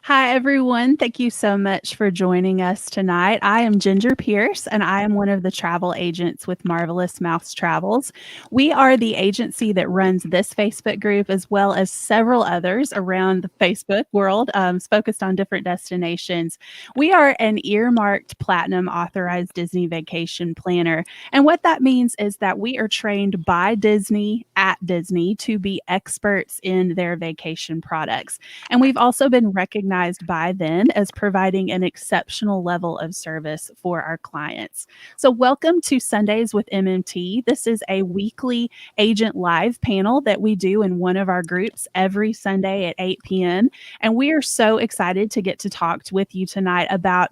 Hi, everyone. Thank you so much for joining us tonight. I am Ginger Pierce, and I am one of the travel agents with Marvelous Mouse Travels. We are the agency that runs this Facebook group as well as several others around the Facebook world, focused on different destinations. We are an earmarked platinum authorized Disney vacation planner. And what that means is that we are trained by Disney at Disney to be experts in their vacation products. And we've also been recognized by them as providing an exceptional level of service for our clients. So, welcome to Sundays with MMT. This is a weekly agent live panel that we do in one of our groups every Sunday at 8 p.m. And we are so excited to get to talk with you tonight about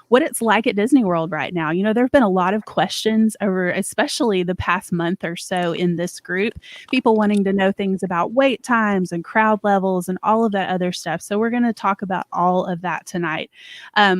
what it's like at Disney World right now. There have been a lot of questions over, especially the past month or so in this group, people wanting to know things about wait times and crowd levels and all of that other stuff. So we're going to talk about all of that tonight.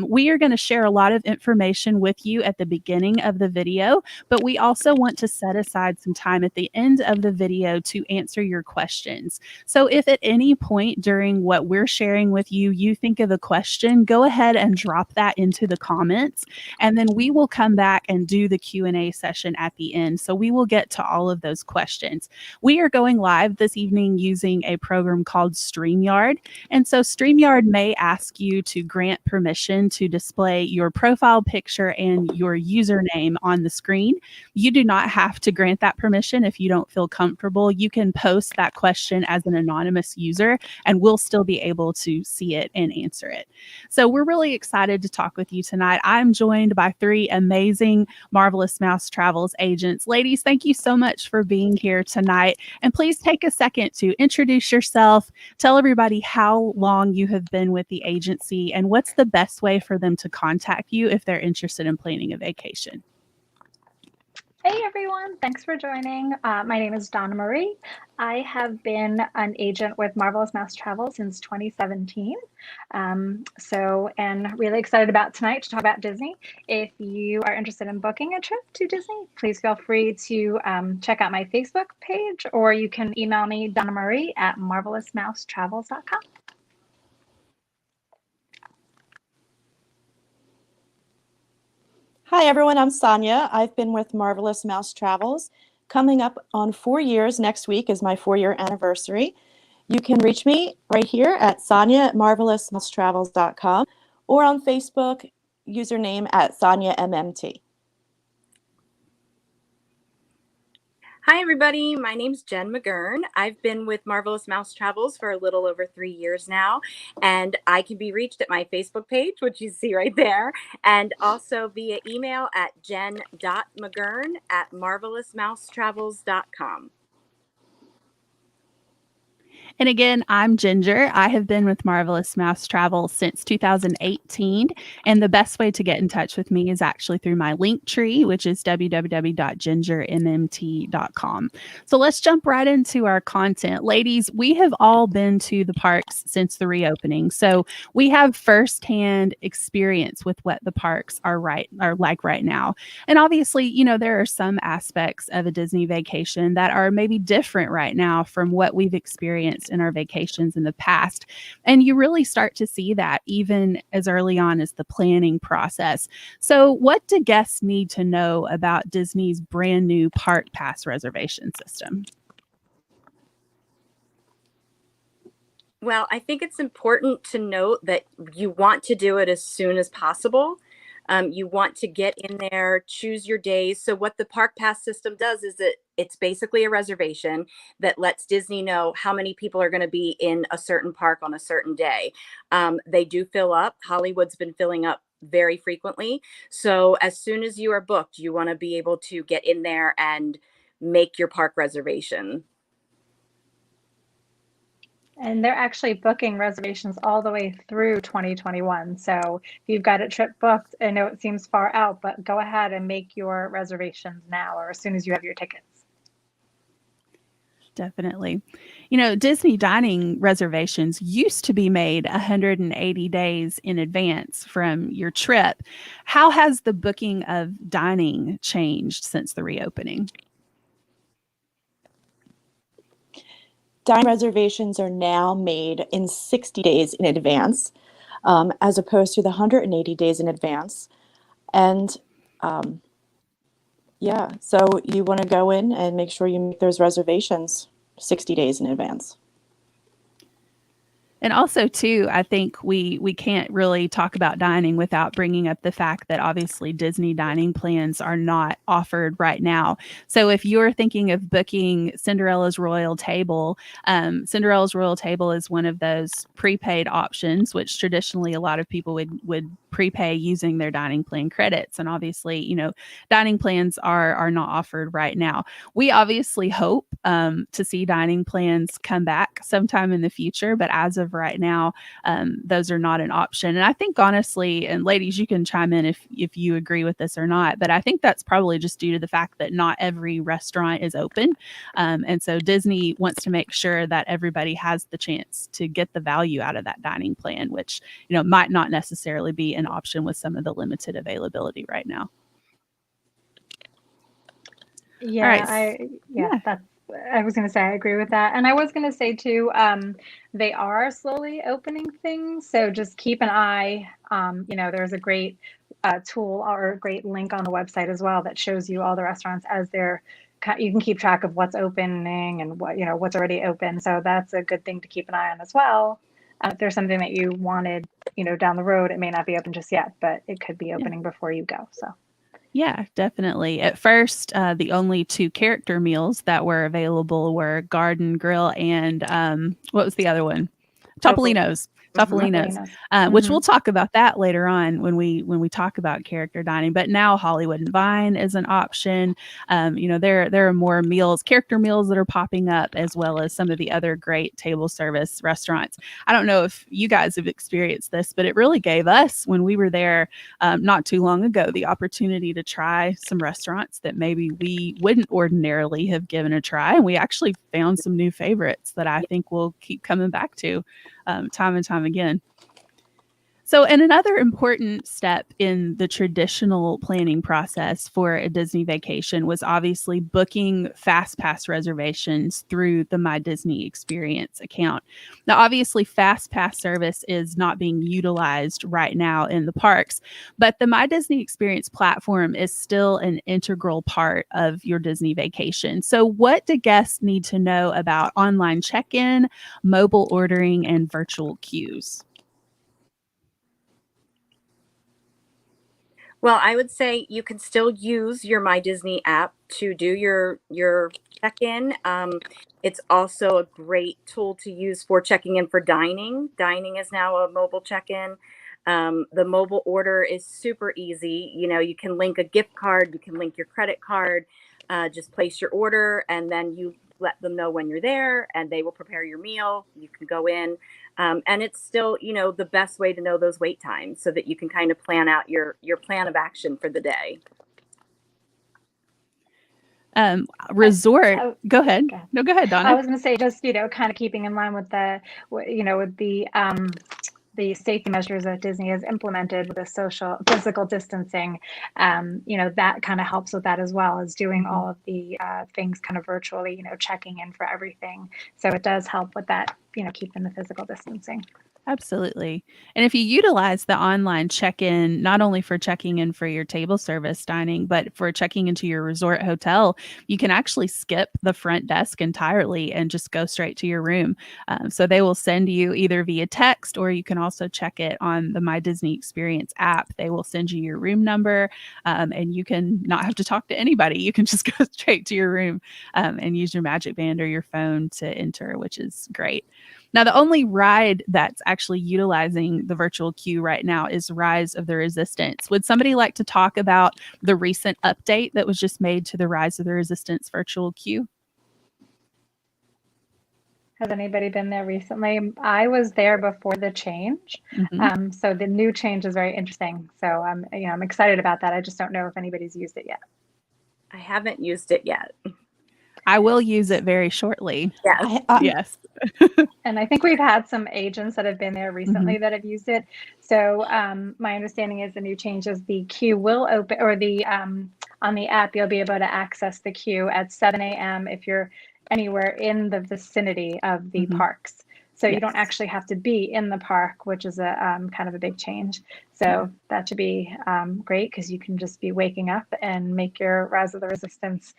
We are going to share a lot of information with you at the beginning of the video, but we also want to set aside some time at the end of the video to answer your questions. So if at any point during what we're sharing with you, you think of a question, go ahead and drop that into the comments, and then we will come back and do the Q&A session at the end. So we will get to all of those questions. We are going live this evening using a program called StreamYard. And so StreamYard may ask you to grant permission to display your profile picture and your username on the screen. You do not have to grant that permission if you don't feel comfortable. You can post that question as an anonymous user, and we'll still be able to see it and answer it. So we're really excited to talk with you tonight. I'm joined by three amazing Marvelous Mouse Travels agents. Ladies, thank you so much for being here tonight. And please take a second to introduce yourself, tell everybody how long you have been with the agency, and what's the best way for them to contact you if they're interested in planning a vacation. Hey everyone, thanks for joining. My name is Donna Marie. I have been an agent with Marvelous Mouse Travel since 2017. And really excited about tonight to talk about Disney. If you are interested in booking a trip to Disney, please feel free to check out my Facebook page, or you can email me, Donna Marie at marvelousmousetravels.com. Hi everyone, I'm Sonia. I've been with Marvelous Mouse Travels. Coming up on 4 years next week is my 4-year anniversary. You can reach me right here at sonia@marvelousmousetravels.com or on Facebook, username at SoniaMMT. Hi, everybody. My name's Jen McGurn. I've been with Marvelous Mouse Travels for a little over 3 years now, and I can be reached at my Facebook page, which you see right there, and also via email at jen.mcgurn@marvelousmousetravels.com. And again, I'm Ginger. I have been with Marvelous Mouse Travel since 2018. And the best way to get in touch with me is actually through my link tree, which is www.gingermmt.com. So let's jump right into our content. Ladies, we have all been to the parks since the reopening. So we have firsthand experience with what the parks are like right now. And obviously, there are some aspects of a Disney vacation that are maybe different right now from what we've experienced in our vacations in the past. And you really start to see that even as early on as the planning process. So, what do guests need to know about Disney's brand new Park Pass reservation system? Well, I think it's important to note that you want to do it as soon as possible. You want to get in there, choose your days. So what the Park Pass system does is it's basically a reservation that lets Disney know how many people are going to be in a certain park on a certain day. They do fill up. Hollywood's been filling up very frequently. So as soon as you are booked, you want to be able to get in there and make your park reservation. And they're actually booking reservations all the way through 2021. So if you've got a trip booked, I know it seems far out, but go ahead and make your reservations now or as soon as you have your tickets. Definitely. Disney dining reservations used to be made 180 days in advance from your trip. How has the booking of dining changed since the reopening? Dining reservations are now made in 60 days in advance. as opposed to the 180 days in advance. And yeah, so you want to go in and make sure you make those reservations 60 days in advance. And also, too, I think we can't really talk about dining without bringing up the fact that obviously Disney dining plans are not offered right now. So if you're thinking of booking Cinderella's Royal Table, Cinderella's Royal Table is one of those prepaid options, which traditionally a lot of people would prepay using their dining plan credits. And obviously, you know, dining plans are not offered right now. We obviously hope to see dining plans come back sometime in the future, but as of right now, those are not an option. And I think honestly, and ladies, you can chime in if you agree with this or not, but I think that's probably just due to the fact that not every restaurant is open. And so Disney wants to make sure that everybody has the chance to get the value out of that dining plan, which, you know, might not necessarily be an option with some of the limited availability right now. Yeah, Right. I was going to say I agree with that. And I was going to say too, they are slowly opening things. So just keep an eye. You know, there's a great tool or a great link on the website as well that shows you all the restaurants as they're, you can keep track of what's opening and what, you know, what's already open. So that's a good thing to keep an eye on as well. If there's something that you wanted, you know, down the road, it may not be open just yet, but it could be opening before you go. So. Yeah, definitely. At first, the only two character meals that were available were Garden Grill and what was the other one? Topolino's. Topolino's, which we'll talk about that later on when we talk about character dining. But now Hollywood and Vine is an option. You know, there are more meals, character meals that are popping up, as well as some of the other great table service restaurants. I don't know if you guys have experienced this, but it really gave us, when we were there not too long ago, the opportunity to try some restaurants that maybe we wouldn't ordinarily have given a try. And we actually found some new favorites that I think we'll keep coming back to time and time again. So, and another important step in the traditional planning process for a Disney vacation was obviously booking FastPass reservations through the My Disney Experience account. Now, obviously, FastPass service is not being utilized right now in the parks, but the My Disney Experience platform is still an integral part of your Disney vacation. So, what do guests need to know about online check-in, mobile ordering, and virtual queues? Well, I would say you can still use your My Disney app to do your check-in. It's also a great tool to use for checking in for dining. Dining is now a mobile check-in. The mobile order is super easy. You know, you can link a gift card, you can link your credit card, just place your order, and then you let them know when you're there, and they will prepare your meal. You can go in. And it's still, you know, the best way to know those wait times so that you can kind of plan out your plan of action for the day. Resort. Go ahead. Okay. No, go ahead, Donna. I was going to say, just, you know, kind of keeping in line with the, you know, with the safety measures that Disney has implemented with the physical distancing, you know, that kind of helps with that as well as doing all of the things kind of virtually, you know, checking in for everything. So it does help with that, you know, keeping the physical distancing. Absolutely. And if you utilize the online check-in, not only for checking in for your table service dining, but for checking into your resort hotel, you can actually skip the front desk entirely and just go straight to your room. So they will send you either via text, or you can also check it on the My Disney Experience app. They will send you your room number, and you can not have to talk to anybody. You can just go straight to your room and use your Magic Band or your phone to enter, which is great. Now, the only ride that's actually utilizing the virtual queue right now is Rise of the Resistance. Would somebody like to talk about the recent update that was just made to the Rise of the Resistance virtual queue? Has anybody been there recently? I was there before the change. So the new change is very interesting. So I'm excited about that. I just don't know if anybody's used it yet. I haven't used it yet. I will use it very shortly. Yes. Yes. And I think we've had some agents that have been there recently that have used it. So my understanding is the new changes, the queue will open, or the on the app, you'll be able to access the queue at 7 a.m. if you're anywhere in the vicinity of the parks. So you don't Yes. actually have to be in the park, which is a kind of a big change. So Yeah. that should be great because you can just be waking up and make your Rise of the Resistance,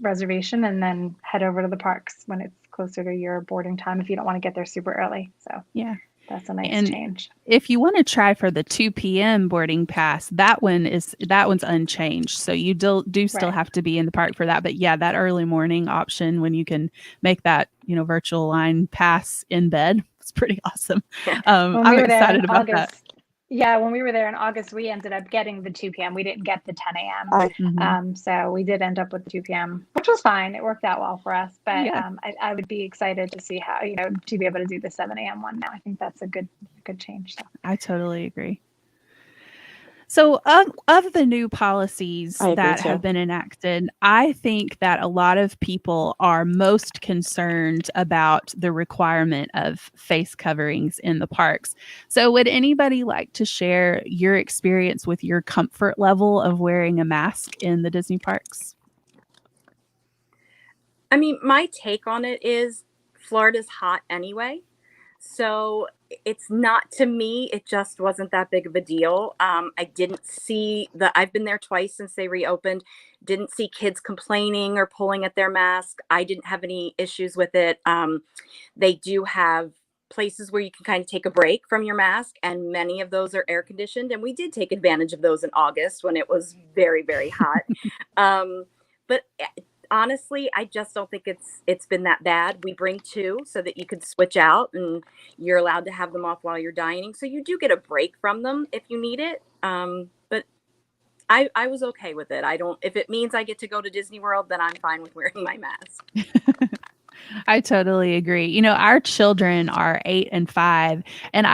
reservation, and then head over to the parks when it's closer to your boarding time if you don't want to get there super early. So Yeah. that's a nice And change. if you want to try for the 2 p.m. boarding pass, that one's unchanged. So you do still Right. have to be in the park for that. But yeah, that early morning option when you can make that, virtual line pass in bed, it's pretty awesome. When I'm we were there in excited about that. August, yeah, when we were there in August, we ended up getting the 2 p.m. We didn't get the 10 a.m. I Mhm. So we did end up with 2 p.m., which was fine. It worked out well for us. But Yeah, I would be excited to see how, to be able to do the 7 a.m. one now. I think that's a good change. So. I totally agree. So, of the new policies agree that too. have been enacted, I think that a lot of people are most concerned about the requirement of face coverings in the parks. So, would anybody like to share your experience with your comfort level of wearing a mask in the Disney parks? I mean, my take on it is Florida's hot anyway. So it's not, to me, it just wasn't that big of a deal. I didn't see I've been there twice since they reopened, didn't see kids complaining or pulling at their mask. I didn't have any issues with it. They do have places where you can kind of take a break from your mask, and many of those are air conditioned. And we did take advantage of those in August when it was very, very hot. But honestly, I just don't think it's been that bad. We bring two so that you could switch out, and you're allowed to have them off while you're dining. So you do get a break from them if you need it. But I was okay with it. I don't, if it means I get to go to Disney World, then I'm fine with wearing my mask. I totally agree. Our children are 8 and 5, and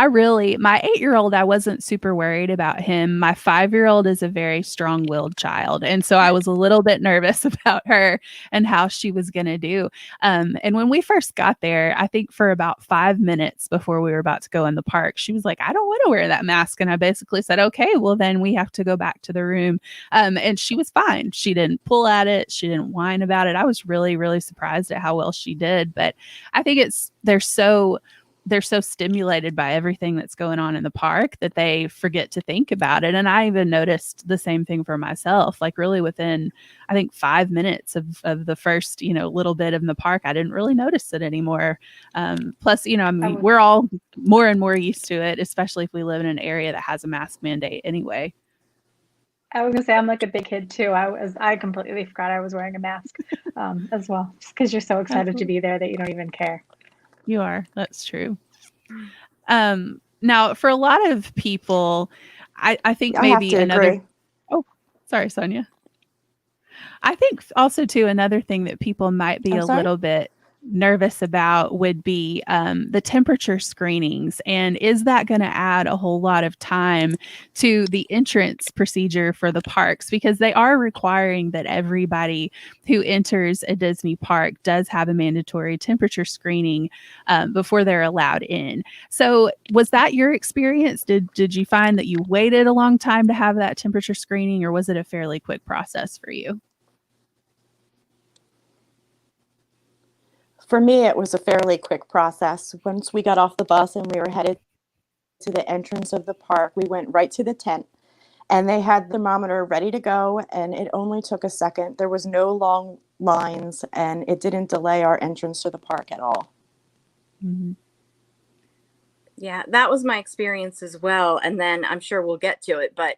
my 8-year-old, I wasn't super worried about him. My 5-year-old is a very strong-willed child, and so I was a little bit nervous about her and how she was going to do. And when we first got there, I think for about 5 minutes before we were about to go in the park, she was like, "I don't want to wear that mask," and I basically said, "Okay, well then we have to go back to the room." And she was fine. She didn't pull at it. She didn't whine about it. I was really, really surprised at how well she did. But I think they're so stimulated by everything that's going on in the park that they forget to think about it. And I even noticed the same thing for myself, like really within, I think 5 minutes of the first, little bit in the park, I didn't really notice it anymore. Plus, I mean, we're all more and more used to it, especially if we live in an area that has a mask mandate anyway. I was gonna say I'm like a big kid too. I completely forgot I was wearing a mask as well, just because you're so excited to be there that you don't even care. You are. That's true. Now, for a lot of people, I think I have maybe to another. agree. Oh, sorry, Sonia. I think also too another thing that people might be I'm a sorry? little bit nervous about would be the temperature screenings. And is that going to add a whole lot of time to the entrance procedure for the parks? Because they are requiring that everybody who enters a Disney park does have a mandatory temperature screening before they're allowed in. So was that your experience? Did you find that you waited a long time to have that temperature screening, or was it a fairly quick process for you? For me, it was a fairly quick process. Once we got off the bus and we were headed to the entrance of the park, we went right to the tent and they had the thermometer ready to go, and it only took a second. There was no long lines and it didn't delay our entrance to the park at all. Mm-hmm. Yeah, that was my experience as well. And then I'm sure we'll get to it, but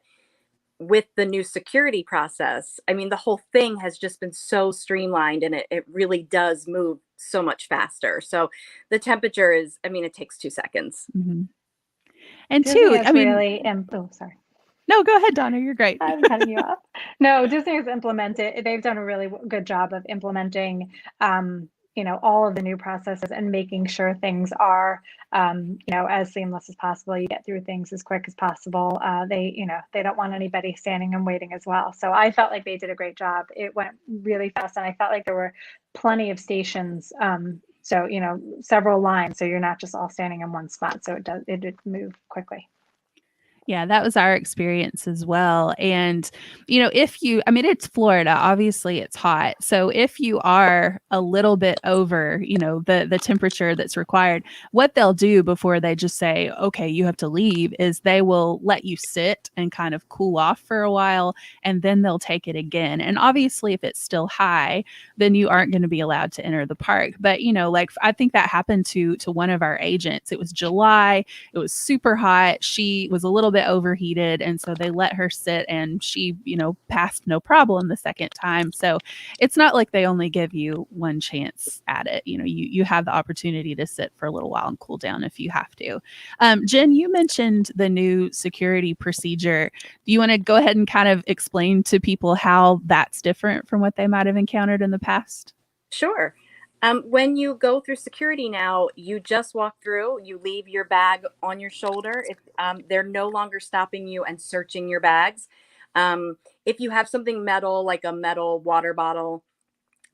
with the new security process, I mean, the whole thing has just been so streamlined, and it really does move so much faster. So the temperature is, I mean, it takes 2 seconds. Mm-hmm. And Disney two, has I mean, really, oh, sorry. no, go ahead, Donna. You're great. I'm cutting you off. No, Disney has implemented, they've done a really good job of implementing, all of the new processes and making sure things are, as seamless as possible. You get through things as quick as possible. They don't want anybody standing and waiting as well. So I felt like they did a great job. It went really fast, and I felt like there were plenty of stations. So, several lines. So you're not just all standing in one spot. So it did move quickly. Yeah, that was our experience as well. And, I mean, it's Florida, obviously it's hot. So if you are a little bit over, the temperature that's required, what they'll do before they just say, okay, you have to leave, is they will let you sit and kind of cool off for a while, and then they'll take it again. And obviously, if it's still high, then you aren't going to be allowed to enter the park. But, like I think that happened to one of our agents. It was July. It was super hot. She was a little bit overheated. And so they let her sit, and she, passed no problem the second time. So it's not like they only give you one chance at it. You have the opportunity to sit for a little while and cool down if you have to. Jen, you mentioned the new security procedure. Do you want to go ahead and kind of explain to people how that's different from what they might have encountered in the past? Sure. When you go through security now, you just walk through, you leave your bag on your shoulder. If they're no longer stopping you and searching your bags. If you have something metal, like a metal water bottle,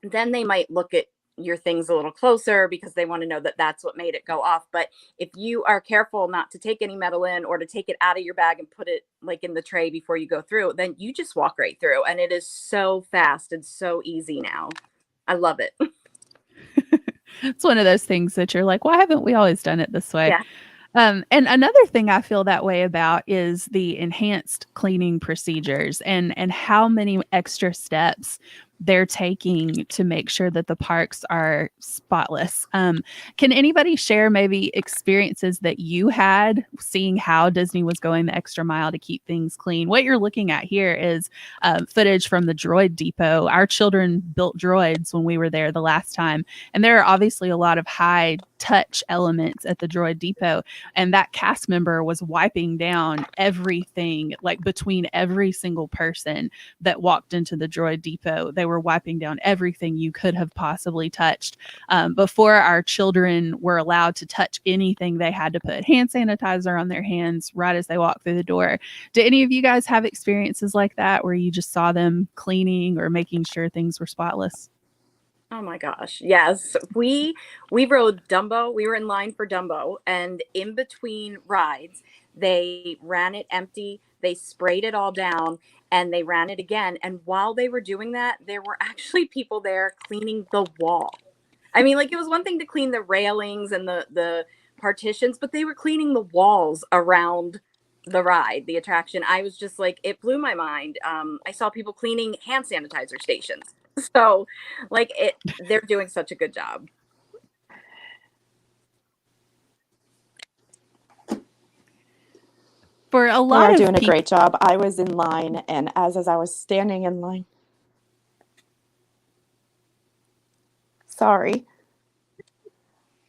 then they might look at your things a little closer because they want to know that that's what made it go off. But if you are careful not to take any metal in, or to take it out of your bag and put it like in the tray before you go through, then you just walk right through. And it is so fast and so easy now. I love it. It's one of those things that you're like, why haven't we always done it this way? Yeah. And another thing I feel that way about is the enhanced cleaning procedures and how many extra steps they're taking to make sure that the parks are spotless. Can anybody share maybe experiences that you had seeing how Disney was going the extra mile to keep things clean? What you're looking at here is footage from the Droid Depot. Our children built droids when we were there the last time, and there are obviously a lot of high touch elements at the Droid Depot, and that cast member was wiping down everything, like between every single person that walked into the Droid Depot. They were wiping down everything you could have possibly touched. Before our children were allowed to touch anything, they had to put hand sanitizer on their hands right as they walked through the door. Do any of you guys have experiences like that where you just saw them cleaning or making sure things were spotless? Oh my gosh. Yes. We rode Dumbo. We were in line for Dumbo, and in between rides, they ran it empty. They sprayed it all down, and they ran it again. And while they were doing that, there were actually people there cleaning the wall. I mean, like, it was one thing to clean the railings and the partitions, but they were cleaning the walls around the ride, the attraction. I was just like, it blew my mind. I saw people cleaning hand sanitizer stations. So, like, they're doing such a good job. For a lot They of are doing a people, great job. I was in line, and as I was standing in line, sorry.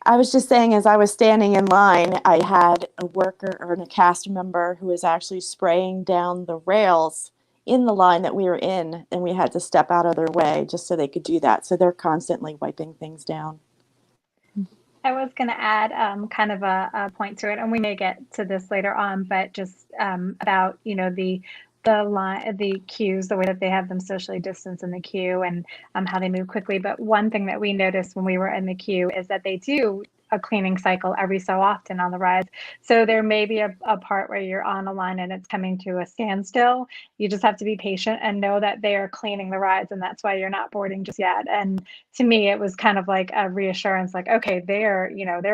I was just saying, as I was standing in line, I had a worker or a cast member who was actually spraying down the rails in the line that we were in, and we had to step out of their way just so they could do that. So they're constantly wiping things down. I was going to add kind of a point to it, and we may get to this later on, but just about, the queues, the way that they have them socially distanced in the queue, and how they move quickly. But one thing that we noticed when we were in the queue is that they do a cleaning cycle every so often on the rides. So there may be a part where you're on a line and it's coming to a standstill. You just have to be patient and know that they are cleaning the rides, and that's why you're not boarding just yet. And to me, it was kind of like a reassurance, like, okay, they're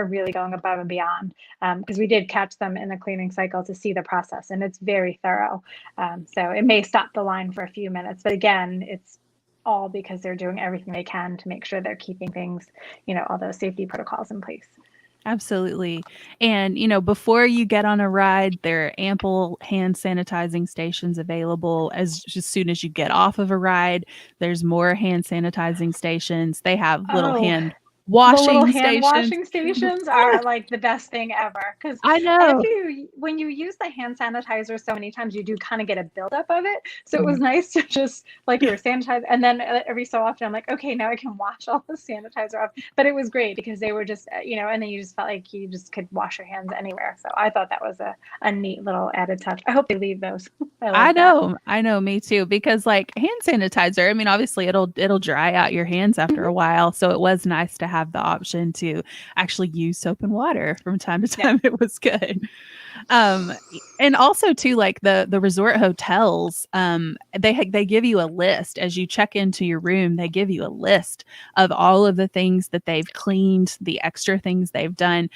really going above and beyond, because we did catch them in the cleaning cycle to see the process, and it's very thorough. So it may stop the line for a few minutes, but again, it's all because they're doing everything they can to make sure they're keeping things, all those safety protocols in place. absolutely. And, before you get on a ride, there are ample hand sanitizing stations available. As soon as you get off of a ride, there's more hand sanitizing stations. They have little hand The little washing hand stations. washing stations are like the best thing ever, because I know. when you use the hand sanitizer so many times, you do kind of get a buildup of it. So it was nice to just, like, you were sanitized, and then every so often I'm like, okay, now I can wash all the sanitizer off. But it was great because they were just, and then you just felt like you just could wash your hands anywhere. So I thought that was a neat little added touch. I hope they leave those. I know, me too. Because, like, hand sanitizer, I mean, obviously it'll dry out your hands after a while. So it was nice to have have the option to actually use soap and water from time to time. It was good. And also too, like the resort hotels, they give you a list as you check into your room. They give you a list of all of the things that they've cleaned, the extra things they've done.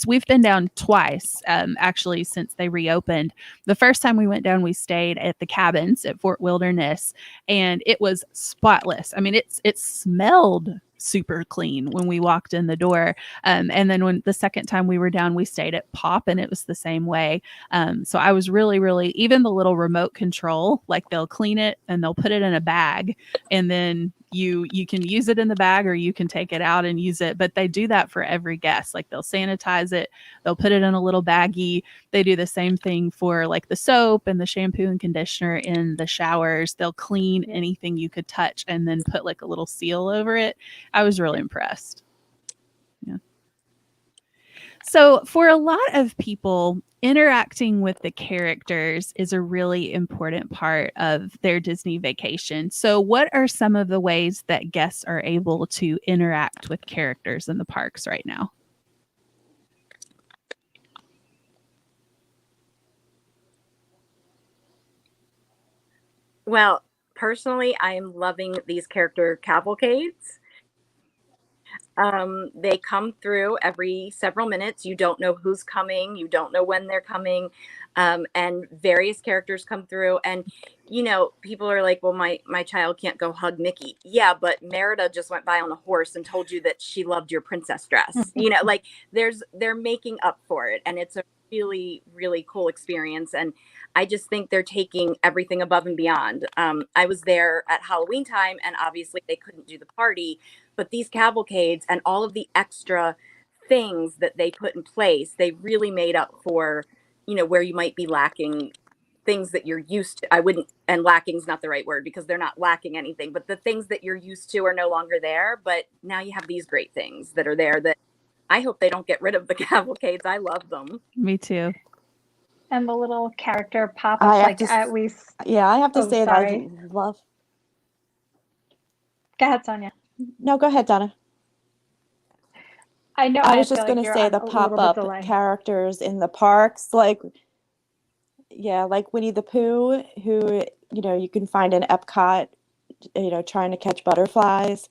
We've been down twice, actually, since they reopened. The first time we went down, we stayed at the cabins at Fort Wilderness, and it was spotless. I mean, it smelled super clean when we walked in the door. And then when the second time we were down, we stayed at Pop, and it was the same way. So I was really, really, even the little remote control, like they'll clean it and they'll put it in a bag, and then you can use it in the bag or you can take it out and use it. But they do that for every guest. Like they'll sanitize it, they'll put it in a little baggie. They do the same thing for like the soap and the shampoo and conditioner in the showers. They'll clean anything you could touch and then put like a little seal over it. I was really impressed. Yeah. So for a lot of people, interacting with the characters is a really important part of their Disney vacation. So what are some of the ways that guests are able to interact with characters in the parks right now? Well, personally, I am loving these character cavalcades. They come through every several minutes. You don't know who's coming. You don't know when they're coming. And various characters come through. And, you know, people are like, well, my child can't go hug Mickey. Yeah, but Merida just went by on a horse and told you that she loved your princess dress. You know, like they're making up for it. And it's a really, really cool experience. And I just think they're taking everything above and beyond. I was there at Halloween time, and obviously they couldn't do the party, but these cavalcades and all of the extra things that they put in place, they really made up for, you know, where you might be lacking things that you're used to. And lacking is not the right word because they're not lacking anything, but the things that you're used to are no longer there. But now you have these great things that are there that I hope they don't get rid of the cavalcades. I love them. Me too. And the little character I pop-ups, have like to, at least. yeah, I have to Oh, say that I sorry. love. Go ahead, Sonia. No, go ahead, Donna. I know I I was feel just like going to you're say on the a little bit pop-up delay. characters in the parks, like, yeah, like Winnie the Pooh, who, you know, you can find in Epcot, you know, trying to catch butterflies.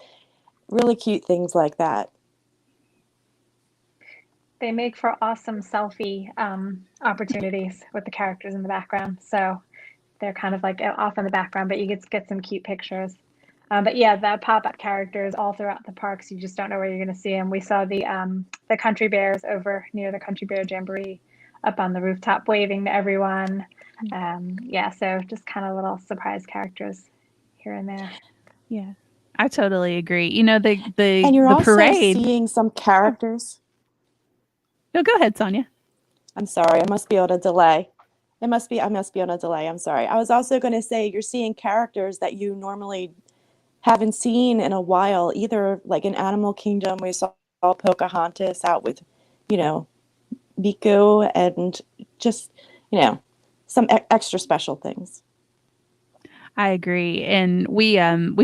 Really cute things like that. They make for awesome selfie opportunities with the characters in the background. So they're kind of like off in the background, but you get some cute pictures. But yeah, the pop-up characters all throughout the parks, you just don't know where you're going to see them. We saw the Country Bears over near the Country Bear Jamboree up on the rooftop waving to everyone. Yeah, so just kind of little surprise characters here and there. Yeah, I totally agree. You know, And you're the also parade. seeing some characters. No, go ahead, Sonia. I'm sorry, I must be on a delay. I must be on a delay. I'm sorry. I was also going to say you're seeing characters that you normally haven't seen in a while, either like in Animal Kingdom, we saw Pocahontas out with, you know, Miku, and just, you know, some extra special things. I agree. And we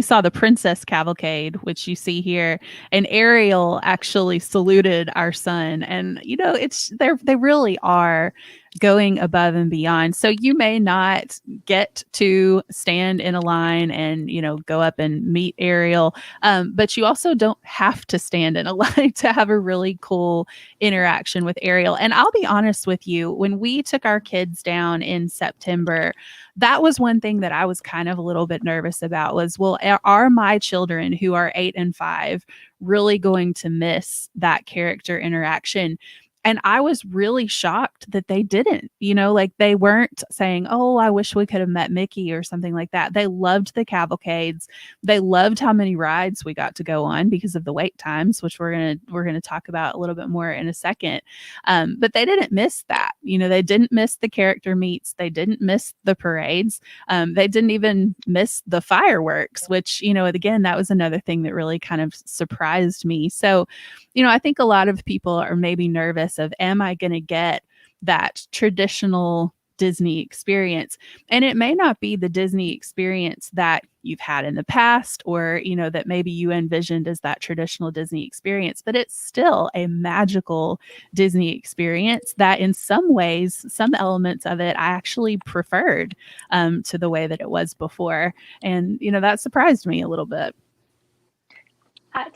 saw the Princess Cavalcade, which you see here, and Ariel actually saluted our son. And you know, they really are going above and beyond. So you may not get to stand in a line and, you know, go up and meet Ariel, but you also don't have to stand in a line to have a really cool interaction with Ariel. And I'll be honest with you, when we took our kids down in September, that was one thing that I was kind of a little bit nervous about was, well, are my children who are 8 and 5 really going to miss that character interaction? And I was really shocked that they didn't, you know, like they weren't saying, oh, I wish we could have met Mickey or something like that. They loved the cavalcades. They loved how many rides we got to go on because of the wait times, which we're going to talk about a little bit more in a second. But they didn't miss that. You know, they didn't miss the character meets. They didn't miss the parades. They didn't even miss the fireworks, which, you know, again, that was another thing that really kind of surprised me. So, you know, I think a lot of people are maybe nervous of, am I going to get that traditional Disney experience. And it may not be the Disney experience that you've had in the past, or, you know, that maybe you envisioned as that traditional Disney experience, but it's still a magical Disney experience that in some ways, some elements of it, I actually preferred to the way that it was before. And, you know, that surprised me a little bit.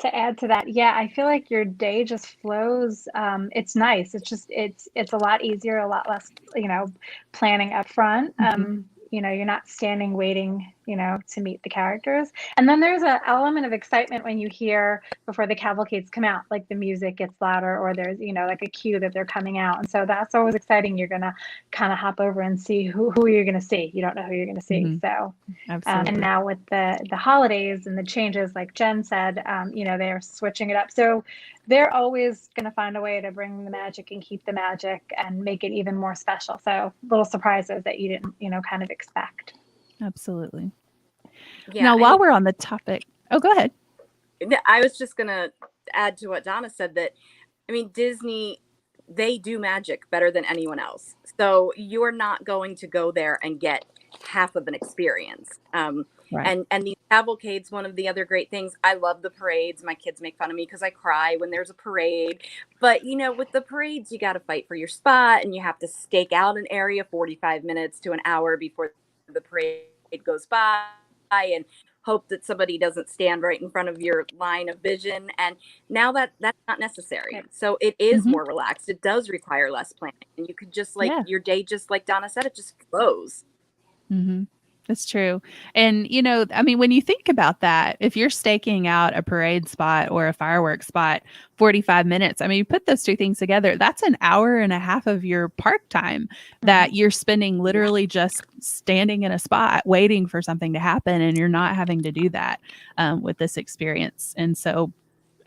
To add to that, yeah, I feel like your day just flows. It's nice. It's just it's a lot easier, a lot less, you know, planning up front. You know, you're not standing waiting, you know, to meet the characters. And then there's an element of excitement when you hear before the cavalcades come out, like the music gets louder, or there's, you know, like a cue that they're coming out. And so that's always exciting. You're gonna kind of hop over and see who you're gonna see. You don't know who you're gonna see. So Absolutely. and now with the holidays and the changes, like Jen said, you know, they're switching it up. So they're always going to find a way to bring the magic and keep the magic and make it even more special. So little surprises that you didn't, you know, kind of expect. Absolutely. Yeah. Now, while we're on the topic, oh, go ahead. I was just going to add to what Donna said that, I mean, Disney, they do magic better than anyone else. So you're not going to go there and get half of an experience. Right. And these cavalcades, one of the other great things, I love the parades. My kids make fun of me because I cry when there's a parade. But, you know, with the parades, you got to fight for your spot, and you have to stake out an area 45 minutes to an hour before the parade goes by, and hope that somebody doesn't stand right in front of your line of vision. And now that's not necessary. So it is more relaxed. It does require less planning. And you could just your day, just like Donna said, it just flows. That's true. And, you know, I mean, when you think about that, if you're staking out a parade spot or a fireworks spot, 45 minutes, I mean, you put those two things together, that's an hour and a half of your park time that you're spending literally just standing in a spot waiting for something to happen. And you're not having to do that with this experience. And so,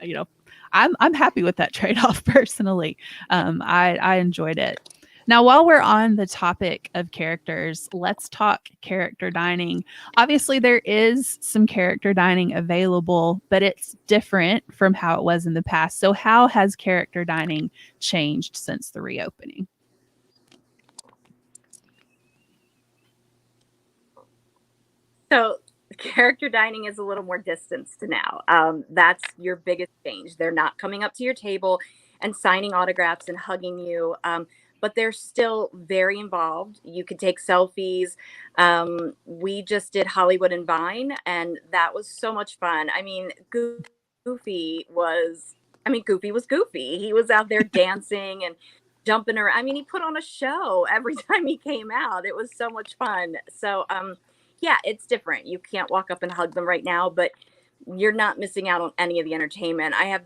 you know, I'm happy with that trade-off personally. I enjoyed it. Now, while we're on the topic of characters, let's talk character dining. Obviously, there is some character dining available, but it's different from how it was in the past. So how has character dining changed since the reopening? So character dining is a little more distanced now. That's your biggest change. They're not coming up to your table and signing autographs and hugging you. But they're still very involved. You can take selfies. We just did Hollywood and Vine, and that was so much fun. I mean, Goofy was Goofy. He was out there dancing and jumping around. I mean, he put on a show every time he came out. It was so much fun. So, yeah, it's different. You can't walk up and hug them right now, but you're not missing out on any of the entertainment. I have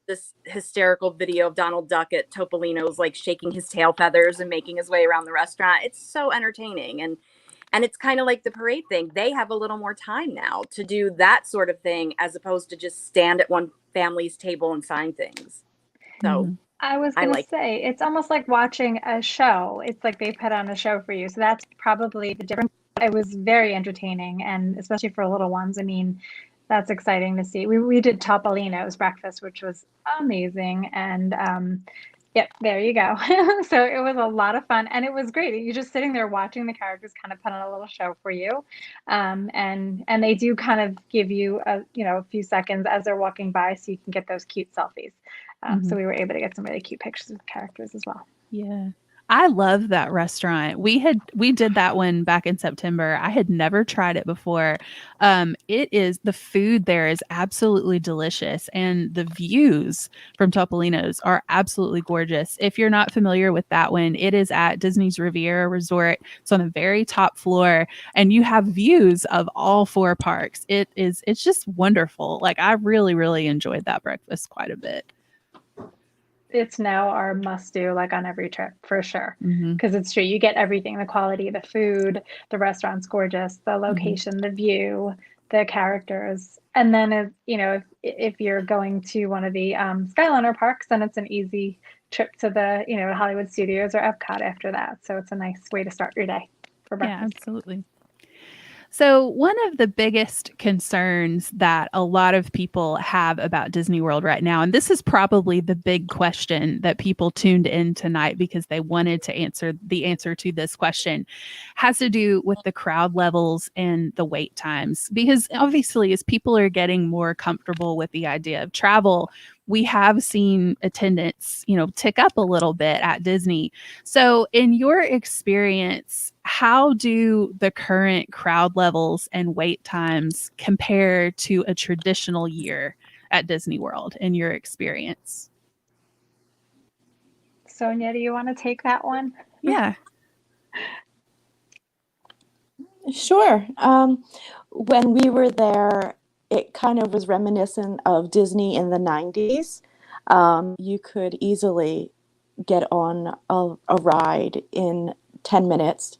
this hysterical video of Donald Duck at Topolino's, like shaking his tail feathers and making his way around the restaurant. It's so entertaining. And it's kind of like the parade thing. They have a little more time now to do that sort of thing, as opposed to just stand at one family's table and sign things. So I was going to say, it's almost like watching a show. It's like they put on a show for you. So that's probably the difference. It was very entertaining, and especially for little ones. I mean, that's exciting to see. We did Topolino's breakfast, which was amazing. And yep, there you go. So it was a lot of fun, and it was great. You're just sitting there watching the characters kind of put on a little show for you. And they do kind of give you a few seconds as they're walking by so you can get those cute selfies. So we were able to get some really cute pictures of characters as well. Yeah. I love that restaurant. We did that one back in September. I had never tried it before. The food there is absolutely delicious, and the views from Topolino's are absolutely gorgeous. If you're not familiar with that one, it is at Disney's Riviera Resort. It's on the very top floor, and you have views of all four parks. It's just wonderful. Like, I really, really enjoyed that breakfast quite a bit. It's now our must do, like on every trip for sure. Because it's true. You get everything, the quality, the food, the restaurant's gorgeous, the location, the view, the characters. And then, if you're going to one of the Skyliner parks, then it's an easy trip to the, Hollywood Studios or Epcot after that. So it's a nice way to start your day for breakfast. Yeah, absolutely. So, one of the biggest concerns that a lot of people have about Disney World right now, and this is probably the big question that people tuned in tonight because they wanted to answer the answer to this question, has to do with the crowd levels and the wait times. Because obviously, as people are getting more comfortable with the idea of travel, we have seen attendance, tick up a little bit at Disney. So, in your experience, how do the current crowd levels and wait times compare to a traditional year at Disney World in your experience? Sonia, do you want to take that one? Yeah. Sure. When we were there, it kind of was reminiscent of Disney in the 90s. You could easily get on a ride in 10 minutes.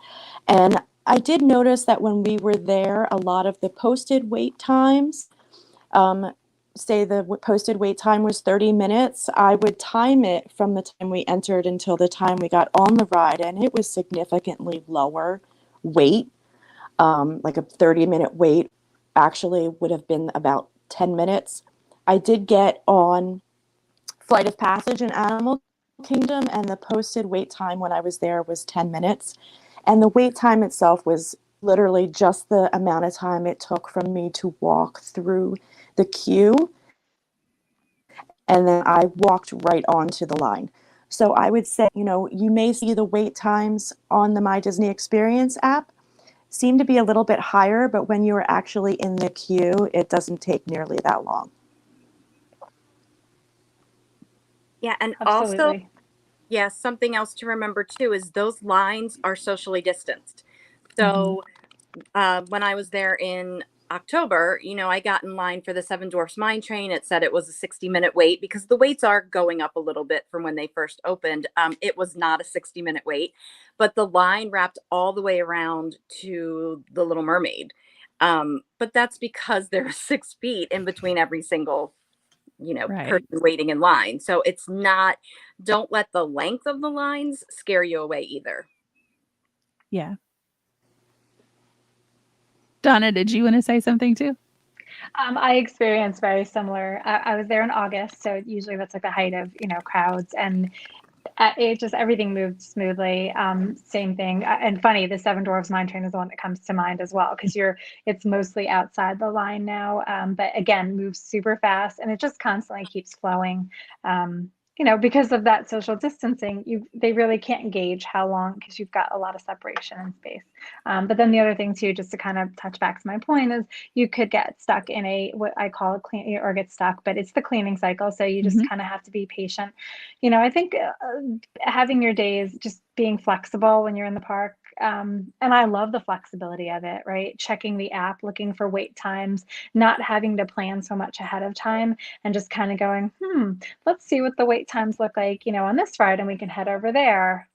And I did notice that when we were there, a lot of the posted wait times, say the posted wait time was 30 minutes, I would time it from the time we entered until the time we got on the ride, and it was significantly lower wait. Like a 30-minute wait actually would have been about 10 minutes. I did get on Flight of Passage in Animal Kingdom, and the posted wait time when I was there was 10 minutes. And the wait time itself was literally just the amount of time it took from me to walk through the queue. And then I walked right onto the line. So I would say, you may see the wait times on the My Disney Experience app seem to be a little bit higher, but when you are actually in the queue, it doesn't take nearly that long. Yeah, and Absolutely. also, yeah, something else to remember too is those lines are socially distanced. So when I was there in October, I got in line for the Seven Dwarfs Mine Train. It said it was a 60-minute wait because the waits are going up a little bit from when they first opened. It was not a 60-minute wait, but the line wrapped all the way around to the Little Mermaid. But that's because there are 6 feet in between every single Right. person waiting in line. So it's not, don't let the length of the lines scare you away either. Yeah. Donna, did you want to say something too? I experienced very similar. I was there in August, so usually that's like the height of crowds, and it just everything moved smoothly. Same thing, and funny, the Seven Dwarfs Mine Train is the one that comes to mind as well because it's mostly outside the line now, but again moves super fast, and it just constantly keeps flowing. Because of that social distancing, they really can't gauge how long because you've got a lot of separation in space. But then the other thing too, just to kind of touch back to my point, is you could get stuck in what I call a clean or get stuck, but it's the cleaning cycle. So you just kind of have to be patient. I think having your days, just being flexible when you're in the park. And I love the flexibility of it, right? Checking the app, looking for wait times, not having to plan so much ahead of time, and just kind of going, let's see what the wait times look like, on this ride, and we can head over there.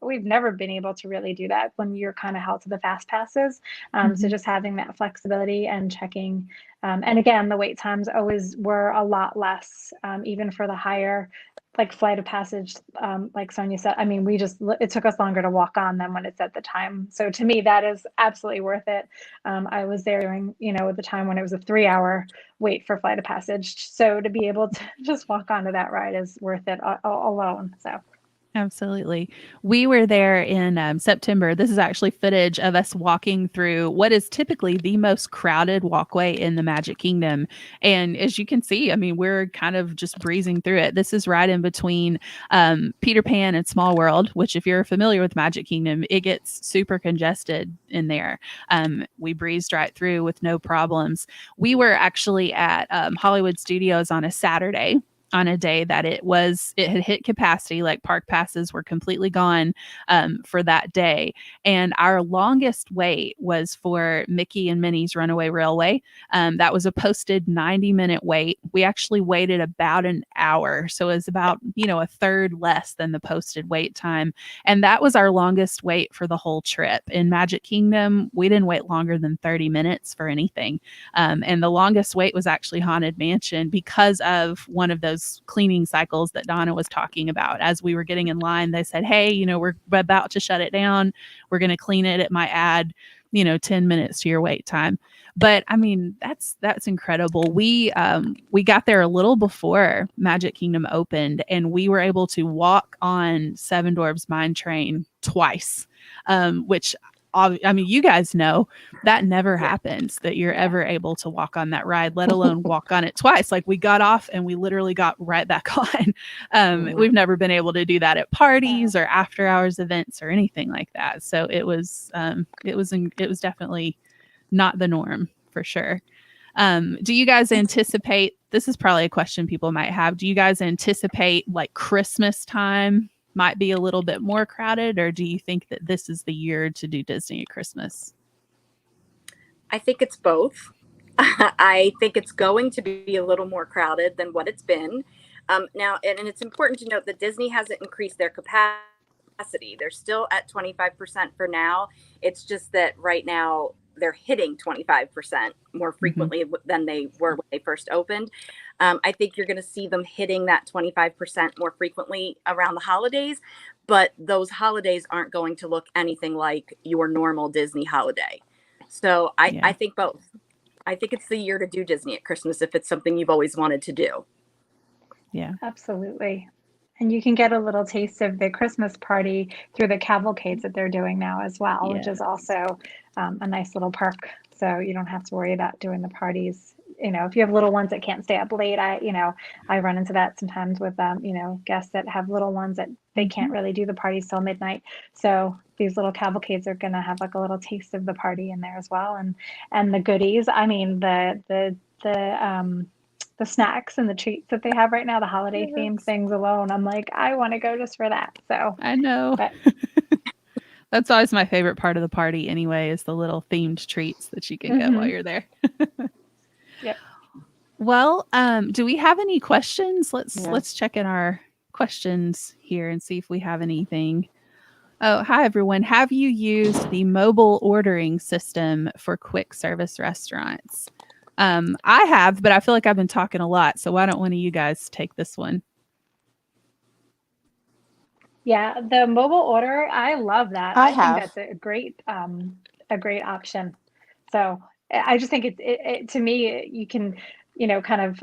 We've never been able to really do that when you're kind of held to the fast passes. So just having that flexibility and checking. And again, the wait times always were a lot less, even for the higher, like Flight of Passage, like Sonia said. I mean, it took us longer to walk on than when it's at the time. So to me, that is absolutely worth it. I was there during, the time when it was a 3-hour wait for Flight of Passage. So to be able to just walk onto that ride is worth it alone. So. Absolutely. We were there in September. This is actually footage of us walking through what is typically the most crowded walkway in the Magic Kingdom. And as you can see, I mean, we're kind of just breezing through it. This is right in between Peter Pan and Small World, which if you're familiar with Magic Kingdom, it gets super congested in there. We breezed right through with no problems. We were actually at Hollywood Studios on a Saturday, on a day that it had hit capacity, like park passes were completely gone for that day. And our longest wait was for Mickey and Minnie's Runaway Railway. That was a posted 90-minute wait. We actually waited about an hour. So it was about, a third less than the posted wait time. And that was our longest wait for the whole trip. In Magic Kingdom, we didn't wait longer than 30 minutes for anything. And the longest wait was actually Haunted Mansion because of one of those cleaning cycles that Donna was talking about. As we were getting in line, they said, hey, we're about to shut it down. We're going to clean it. It might add 10 minutes to your wait time. But I mean, that's incredible. We got there a little before Magic Kingdom opened, and we were able to walk on Seven Dwarfs Mine Train twice, which I mean, you guys know that never happens, that you're ever able to walk on that ride, let alone walk on it twice. Like, we got off and we literally got right back on. We've never been able to do that at parties or after hours events or anything like that. So it was definitely not the norm, for sure. Do you guys anticipate, this is probably a question people might have, do you guys anticipate like Christmas time might be a little bit more crowded, or do you think that this is the year to do Disney at Christmas? I think it's both. I think it's going to be a little more crowded than what it's been. Now, and it's important to note that Disney hasn't increased their capacity. They're still at 25% for now. It's just that right now they're hitting 25% more frequently than they were when they first opened. I think you're going to see them hitting that 25% more frequently around the holidays, but those holidays aren't going to look anything like your normal Disney holiday. So I think both. I think it's the year to do Disney at Christmas if it's something you've always wanted to do. Yeah, absolutely. And you can get a little taste of the Christmas party through the cavalcades that they're doing now as well, which is also a nice little perk. So you don't have to worry about doing the parties. If you have little ones that can't stay up late, I run into that sometimes with guests that have little ones that they can't really do the parties till midnight. So these little cavalcades are going to have like a little taste of the party in there as well, and the goodies. I mean, the snacks and the treats that they have right now, the holiday themed things alone, I'm like, I want to go just for that. So I know. That's always my favorite part of the party anyway, is the little themed treats that you can get while you're there. Yep. Well, do we have any questions? Let's check in our questions here and see if we have anything. Oh, hi everyone. Have you used the mobile ordering system for quick service restaurants? I have, but I feel like I've been talking a lot. So why don't one of you guys take this one? Yeah, the mobile order, I love that. I think have. that's a great option. So I just think it to me, you can, kind of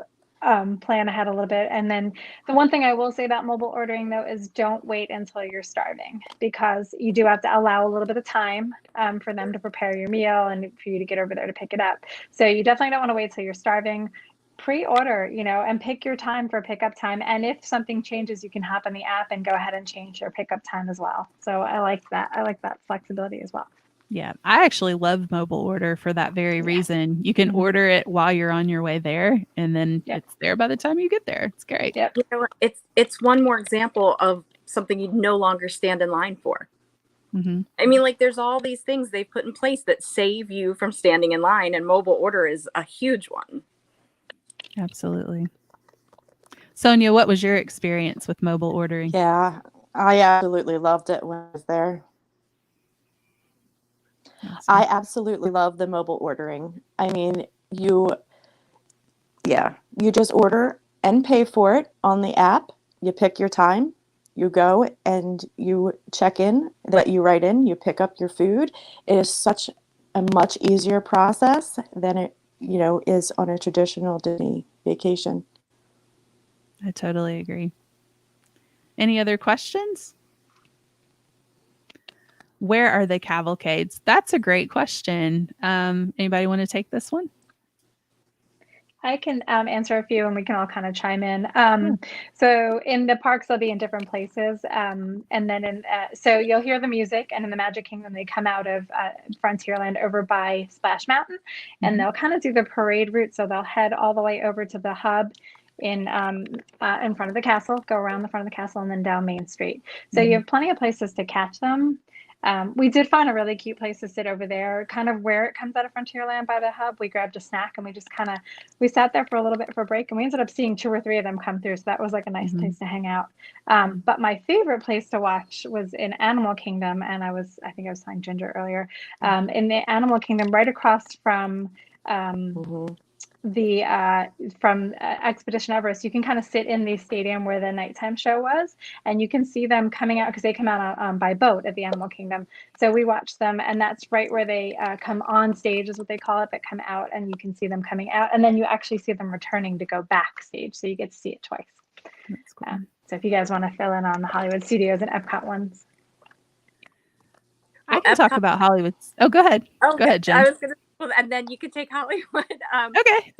plan ahead a little bit. And then the one thing I will say about mobile ordering though is don't wait until you're starving, because you do have to allow a little bit of time for them to prepare your meal and for you to get over there to pick it up. So you definitely don't want to wait till you're starving. Pre-order, and pick your time for pickup time. And if something changes, you can hop on the app and go ahead and change your pickup time as well. So I like that. I like that flexibility as well. Yeah, I actually love mobile order for that very reason. You can order it while you're on your way there, and then it's there by the time you get there. It's great. Yep. It's one more example of something you'd no longer stand in line for. I mean, like, there's all these things they've put in place that save you from standing in line, and mobile order is a huge one. Absolutely. Sonia, what was your experience with mobile ordering? Yeah, I absolutely loved it when I was there. Awesome. I absolutely love the mobile ordering. I mean, you just order and pay for it on the app. You pick your time, you go and you check in, that you write in, you pick up your food. It is such a much easier process than it, is on a traditional Disney vacation. I totally agree. Any other questions? Where are the cavalcades? That's a great question. Anybody want to take this one? I can answer a few and we can all kind of chime in. So in the parks, they'll be in different places. And then so you'll hear the music, and in the Magic Kingdom, they come out of Frontierland over by Splash Mountain, and they'll kind of do the parade route. So they'll head all the way over to the hub in front of the castle, go around the front of the castle, and then down Main Street. So you have plenty of places to catch them. We did find a really cute place to sit over there, kind of where it comes out of Frontierland by the hub. We grabbed a snack and we sat there for a little bit for a break, and we ended up seeing 2 or 3 of them come through. So that was like a nice place to hang out. But my favorite place to watch was in Animal Kingdom. And I think I was telling Ginger earlier, in the Animal Kingdom, right across from from Expedition Everest, you can kind of sit in the stadium where the nighttime show was, and you can see them coming out because they come out by boat at the Animal Kingdom. So we watched them, and that's right where they come on stage, is what they call it, but come out, and you can see them coming out, and then you actually see them returning to go backstage, so you get to see it twice. That's cool. So if you guys want to fill in on the Hollywood Studios and Epcot ones. I can talk about Hollywood. Oh, go ahead. Oh, go ahead, Jen. I was gonna, well, and then you can take Hollywood. Okay.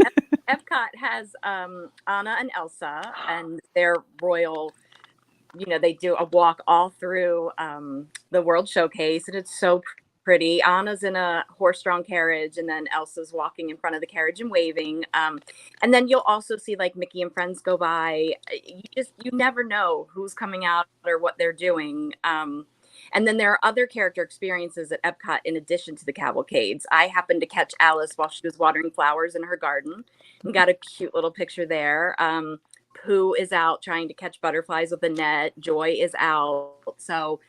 Epcot has Anna and Elsa, and their royal. They do a walk all through the World Showcase, and it's so pretty. Anna's in a horse-drawn carriage, and then Elsa's walking in front of the carriage and waving. And then you'll also see like Mickey and friends go by. You never know who's coming out or what they're doing. And then there are other character experiences at Epcot in addition to the cavalcades. I happened to catch Alice while she was watering flowers in her garden and got a cute little picture there. Pooh is out trying to catch butterflies with a net. Joy is out. So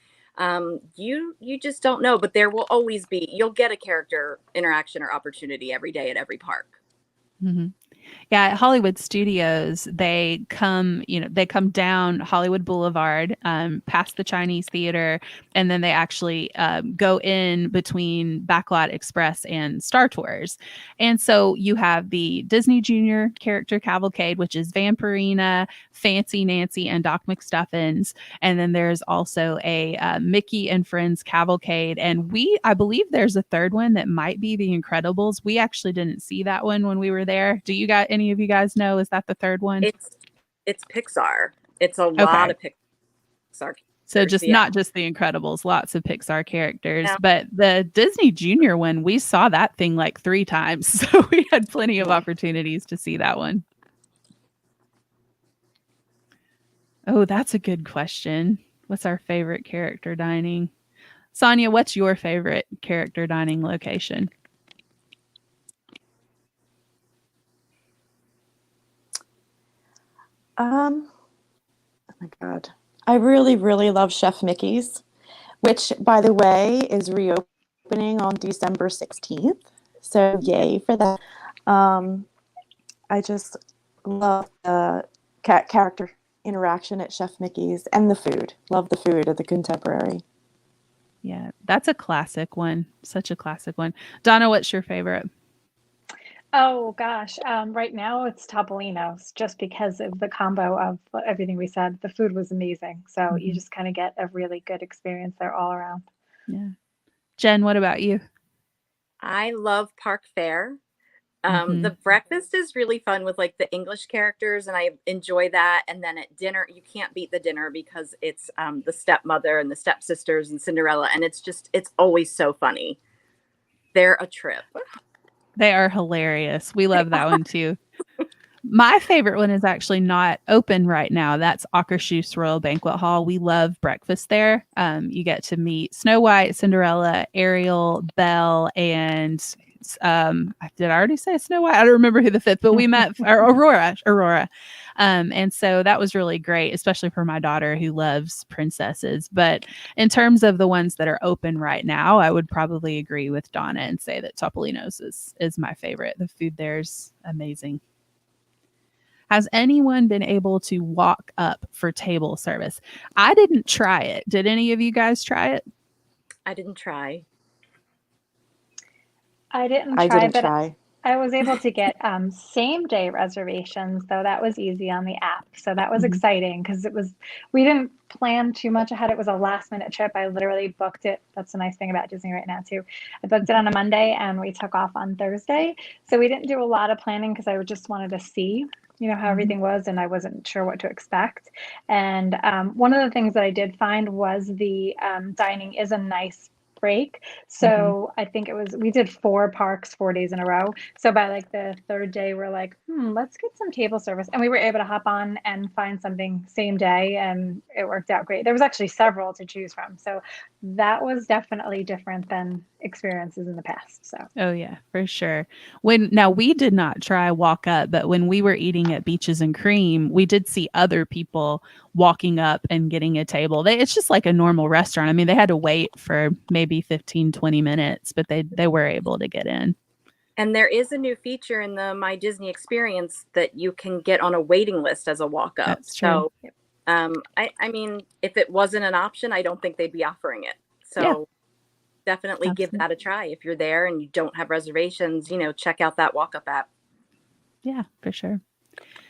you just don't know, but there will always be, you'll get a character interaction or opportunity every day at every park. Mm-hmm. Yeah, at Hollywood Studios, they come down Hollywood Boulevard, past the Chinese Theater, and then they actually go in between Backlot Express and Star Tours. And so you have the Disney Junior Character Cavalcade, which is Vampirina, Fancy Nancy, and Doc McStuffins. And then there's also a Mickey and Friends Cavalcade. And I believe there's a third one that might be The Incredibles. We actually didn't see that one when we were there. Do you got any of you guys know? Is that the third one? It's Pixar. It's a lot of Pixar. So just not just The Incredibles, lots of Pixar characters. Yeah. But the Disney Junior one, we saw that thing like 3 times. So we had plenty of opportunities to see that one. Oh, that's a good question. What's our favorite character dining? Sonia, what's your favorite character dining location? Oh my God. I really, really love Chef Mickey's, which, by the way, is reopening on December 16th. So yay for that. I just love the character interaction at Chef Mickey's and the food. Love the food at the Contemporary. Yeah, that's a classic one. Such a classic one. Donna, what's your favorite? Oh gosh, right now it's Topolino's, just because of the combo of everything we said. The food was amazing, so you just kind of get a really good experience there all around. Yeah. Jen, what about you? I love Park Fare. The breakfast is really fun with like the English characters, and I enjoy that. And then at dinner, you can't beat the dinner because it's the stepmother and the stepsisters and Cinderella, and it's always so funny. They're a trip. They are hilarious. We love that one too. My favorite one is actually not open right now. That's Akershus Royal Banquet Hall. We love breakfast there. You get to meet Snow White, Cinderella, Ariel, Belle, and did I already say Snow White? I don't remember who the fifth, but we met Aurora. And so that was really great, especially for my daughter who loves princesses. But in terms of the ones that are open right now, I would probably agree with Donna and say that Topolino's is my favorite. The food there's amazing. Has anyone been able to walk up for table service? I didn't try it. Did any of you guys try it? I didn't try. I didn't try. I was able to get same day reservations, though that was easy on the app. So that was exciting because we didn't plan too much ahead. It was a last minute trip. I literally booked it. That's the nice thing about Disney right now too. I booked it on a Monday and we took off on Thursday. So we didn't do a lot of planning because I just wanted to see, how everything was, and I wasn't sure what to expect. And one of the things that I did find was the dining is a nice break. So I think we did 4 parks 4 days in a row. So by like the 3rd day, we're like, let's get some table service. And we were able to hop on and find something same day, and it worked out great. There was actually several to choose from. So that was definitely different than experiences in the past. So oh yeah, for sure. Now we did not try walk up, but when we were eating at Beaches and Cream, we did see other people walking up and getting a table. It's just like a normal restaurant. I mean, they had to wait for maybe 15-20 minutes, but they were able to get in. And there is a new feature in the My Disney experience that you can get on a waiting list as a walk up. That's true. So, I mean, if it wasn't an option, I don't think they'd be offering it. So Yeah. definitely give Absolutely. that a try. If you're there and you don't have reservations, check out that walk up app. Yeah, for sure.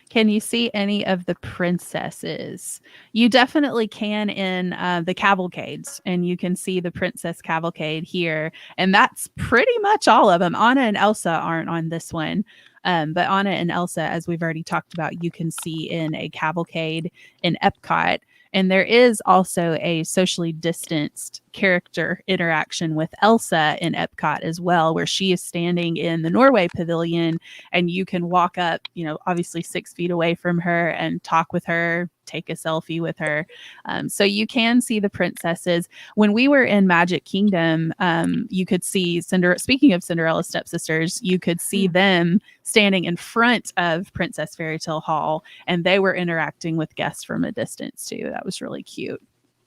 Can you see any of the princesses? You definitely can in the cavalcades, and you can see the princess cavalcade here. And that's pretty much all of them. Anna and Elsa aren't on this one. But Anna and Elsa, as we've already talked about, you can see in a cavalcade in Epcot. And there is also a socially distanced character interaction with Elsa in Epcot as well, where she is standing in the Norway Pavilion and you can walk up, obviously 6 feet away from her and talk with her, take a selfie with her. So you can see the princesses. When we were in Magic Kingdom, you could see speaking of Cinderella stepsisters, you could see them standing in front of Princess Fairy Tale Hall, and they were interacting with guests from a distance too. That was really cute.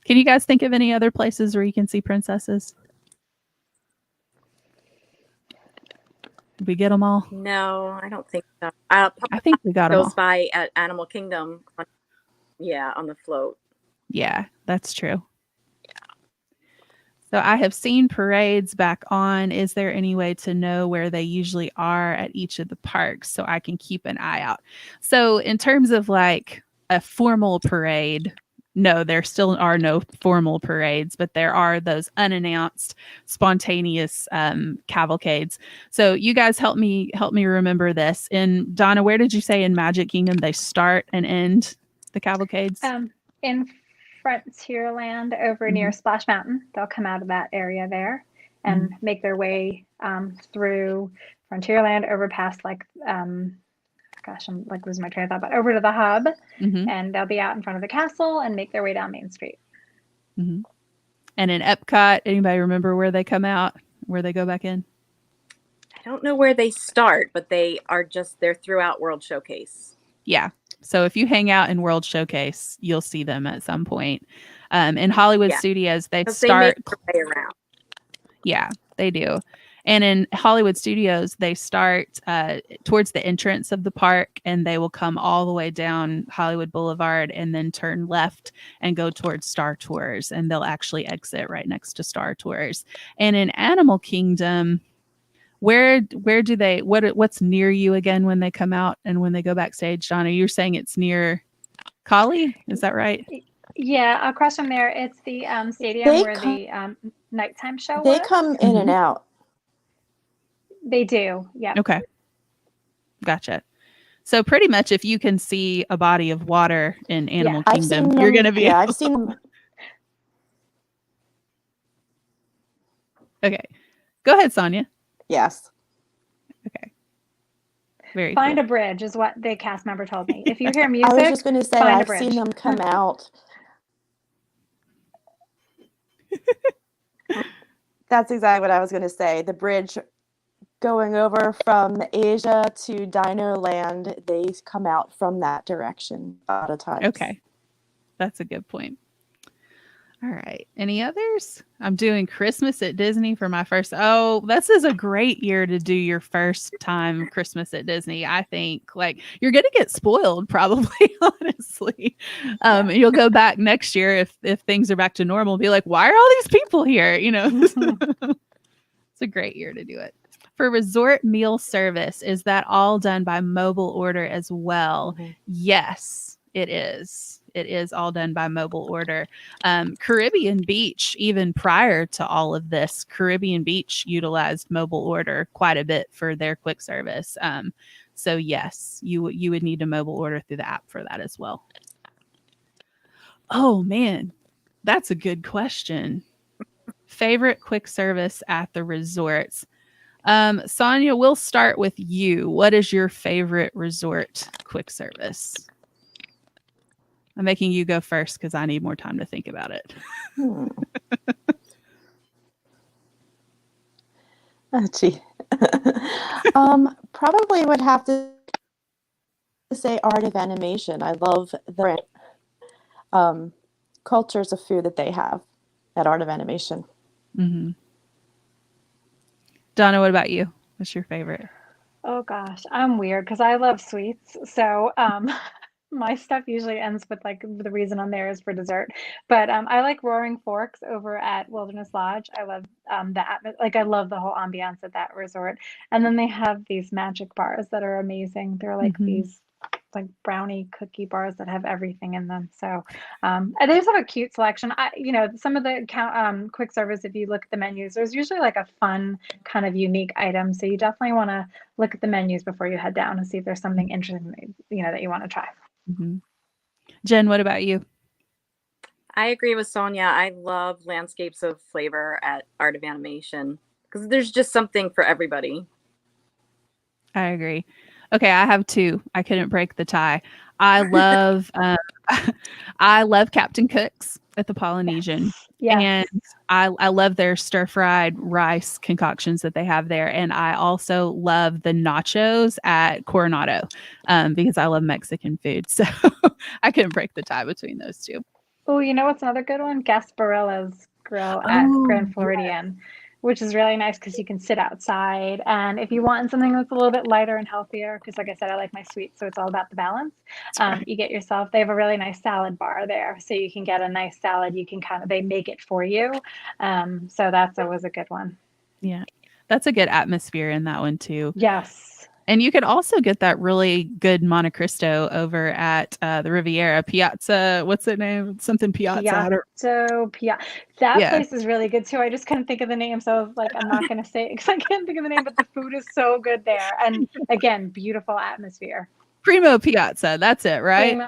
Can you guys think of any other places where you can see princesses? Did we get them all? No, I don't think so. I think we got them Goes all. by at Animal Kingdom. On the float. Yeah, that's true. So I have seen parades back on. Is there any way to know where they usually are at each of the parks so I can keep an eye out? So in terms of like a formal parade, no, there still are no formal parades, but there are those unannounced, spontaneous cavalcades. So you guys help me remember this. And Donna, where did you say in Magic Kingdom they start and end the cavalcades? In Frontierland over near Splash Mountain. They'll come out of that area there and make their way through Frontierland over past I'm like losing my train of thought, but over to the hub, and they'll be out in front of the castle and make their way down Main Street. And in Epcot, anybody remember where they come out, where they go back in? I don't know where they start, but they're throughout World Showcase. Yeah. So if you hang out in World Showcase, you'll see them at some point. In Hollywood Studios, they start. They make their way around. Yeah, they do. And in Hollywood Studios, they start towards the entrance of the park, and they will come all the way down Hollywood Boulevard and then turn left and go towards Star Tours. And they'll actually exit right next to Star Tours. And in Animal Kingdom, where do they, what's near you again when they come out and when they go backstage? Donna, you're saying it's near Kali? Is that right? Yeah, across from there, it's the stadium where the nighttime show They was. come in and out. They do, yeah. Okay. Gotcha. So pretty much if you can see a body of water in Animal Kingdom, you're going to be... Yeah, I've seen them. Okay. Go ahead, Sonia. Yes. Okay. Very Find cool. a bridge is what the cast member told me. If you hear music, I was just going to say, find a I've bridge. seen them come out. That's exactly what I was going to say. The bridge going over from Asia to Dino Land, they come out from that direction a lot of times. Okay. That's a good point. All right. Any others? I'm doing Christmas at Disney for my first. Oh, this is a great year to do your first time Christmas at Disney. I think like you're going to get spoiled probably, honestly. You'll go back next year if things are back to normal, be like, why are all these people here? It's a great year to do it. For resort meal service, is that all done by mobile order as well? Yes, it is. It is all done by mobile order. Caribbean Beach, even prior to all of this, Caribbean Beach utilized mobile order quite a bit for their quick service. So yes, you would need to mobile order through the app for that as well. Oh man, that's a good question. Favorite quick service at the resorts? Sonia, we'll start with you. What is your favorite resort quick service? I'm making you go first because I need more time to think about it. Oh, gee. Probably would have to say Art of Animation. I love the cultures of food that they have at Art of Animation. Donna, what about you? What's your favorite? Oh gosh, I'm weird because I love sweets. So my stuff usually ends with like the reason I'm there is for dessert. But I like Roaring Forks over at Wilderness Lodge. I love like I love the whole ambiance at that resort. And then they have these magic bars that are amazing. They're like Mhm. these like brownie cookie bars that have everything in them. So and they just have a cute selection. Some of the quick service, if you look at the menus, there's usually like a fun kind of unique item. So you definitely want to look at the menus before you head down and see if there's something interesting, that you want to try. Mhm. Jen, what about you? I agree with Sonia. I love Landscapes of Flavor at Art of Animation because there's just something for everybody. I agree. Okay, I have two. I couldn't break the tie. I love I love Captain Cook's at the Polynesian. Yes. And I love their stir fried rice concoctions that they have there. And I also love the nachos at Coronado because I love Mexican food. So I couldn't break the tie between those two. Oh, you know what's another good one? Gasparilla's Grill at Oh, Grand yeah. Floridian, which is really nice because you can sit outside. And if you want something that's a little bit lighter and healthier, because like I said, I like my sweets, so it's all about the balance. Right. You get yourself, they have a really nice salad bar there. So you can get a nice salad. You can they make it for you. So that's always a good one. Yeah. That's a good atmosphere in that one too. Yes. And you could also get that really good Monte Cristo over at the Riviera Piazza. What's it name? Something Piazza. That place is really good too. I just couldn't think of the name, so I was like, I'm not going to say it because I can't think of the name. But the food is so good there, and again, beautiful atmosphere. Primo Piazza. That's it, right?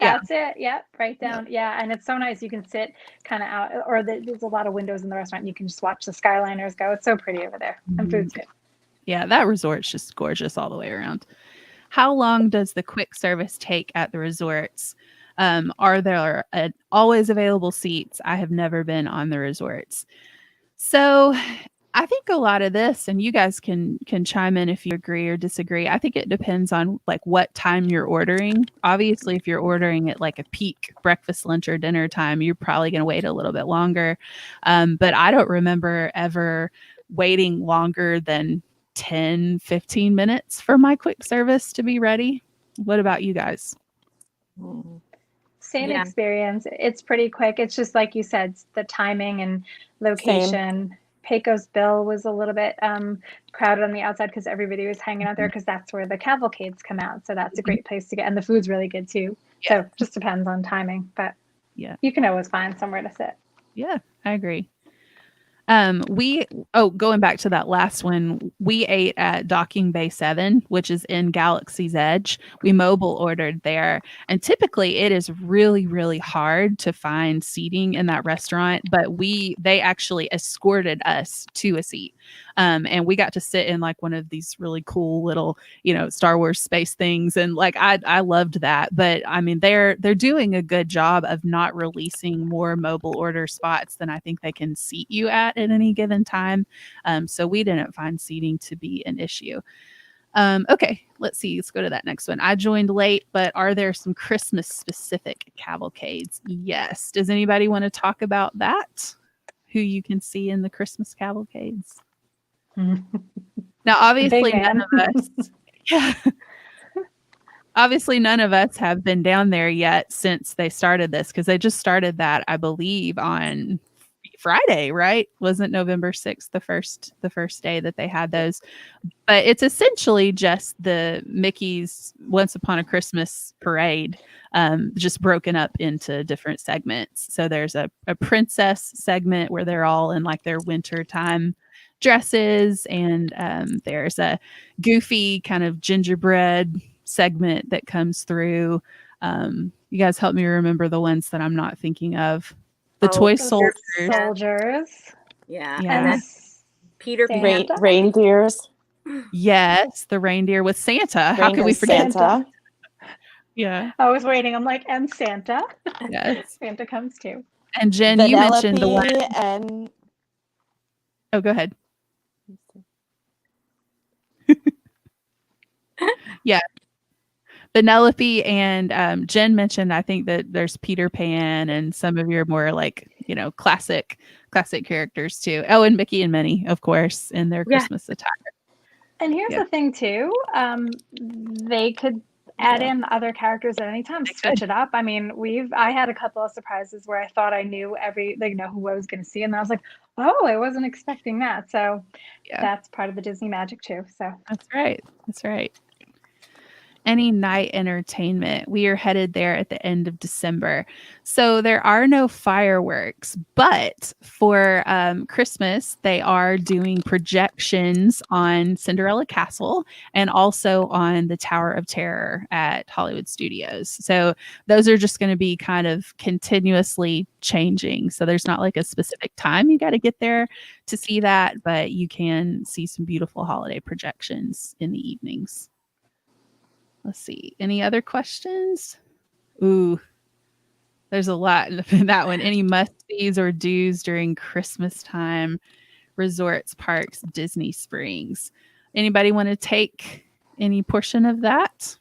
That's it. Yep, right down. Yeah, and it's so nice. You can sit kind of out, or there's a lot of windows in the restaurant. You can just watch the Skyliners go. It's so pretty over there, and food's good. Yeah, that resort's just gorgeous all the way around. How long does the quick service take at the resorts? Are there always available seats? I have never been on the resorts. So I think a lot of this, and you guys can chime in if you agree or disagree. I think it depends on like what time you're ordering. Obviously, if you're ordering at like a peak breakfast, lunch, or dinner time, you're probably going to wait a little bit longer. But I don't remember ever waiting longer than 10, 15 minutes for my quick service to be ready. What about you guys? Same experience. It's pretty quick. It's just like you said, the timing and location. Same. Pecos Bill was a little bit crowded on the outside because everybody was hanging out there because that's where the cavalcades come out. So that's a great place to get. And the food's really good too. Yeah. So just depends on timing. But yeah, you can always find somewhere to sit. Yeah, I agree. Going back to that last one, we ate at Docking Bay 7, which is in Galaxy's Edge. We mobile ordered there. And typically it is really, really hard to find seating in that restaurant, but they actually escorted us to a seat. And we got to sit in like one of these really cool little, Star Wars space things. And like, I loved that, but I mean, they're doing a good job of not releasing more mobile order spots than I think they can seat you at any given time. So we didn't find seating to be an issue. Okay, let's see. Let's go to that next one. I joined late, but are there some Christmas specific cavalcades? Yes. Does anybody want to talk about that? Who you can see in the Christmas cavalcades? Now, obviously, none of us. Yeah. Obviously, none of us have been down there yet since they started this because they just started that, I believe, on Friday, right? Wasn't November 6th the first day that they had those? But it's essentially just the Mickey's Once Upon a Christmas parade, just broken up into different segments. So there's a princess segment where they're all in like their wintertime dresses, and there's a goofy kind of gingerbread segment that comes through. You guys help me remember the ones that I'm not thinking of. The toy soldiers. Yeah. And then Peter Pan. Reindeers. Yes, the reindeer with Santa. How could we forget Santa? Yeah. I was waiting. I'm like, and Santa. Yes. Santa comes too. And Jen, you mentioned the one. And oh, go ahead. Yeah. Vanellope and Jen mentioned, I think that there's Peter Pan and some of your more like, classic characters too. Oh, and Mickey and Minnie, of course, in their Christmas attire. And here's Yeah. the thing too, they could add in other characters at any time, switch it up. I mean, I had a couple of surprises where I thought I knew who I was going to see, and then I was like, oh, I wasn't expecting that. So Yeah. that's part of the Disney magic too. So That's right. That's right. Any night entertainment. We are headed there at the end of December. So there are no fireworks, but for Christmas, they are doing projections on Cinderella Castle and also on the Tower of Terror at Hollywood Studios. So those are just going to be kind of continuously changing. So there's not like a specific time you got to get there to see that, but you can see some beautiful holiday projections in the evenings. Let's see. Any other questions? Ooh, there's a lot in that one. Any must-sees or do's during Christmas time? Resorts, parks, Disney Springs. Anybody want to take any portion of that?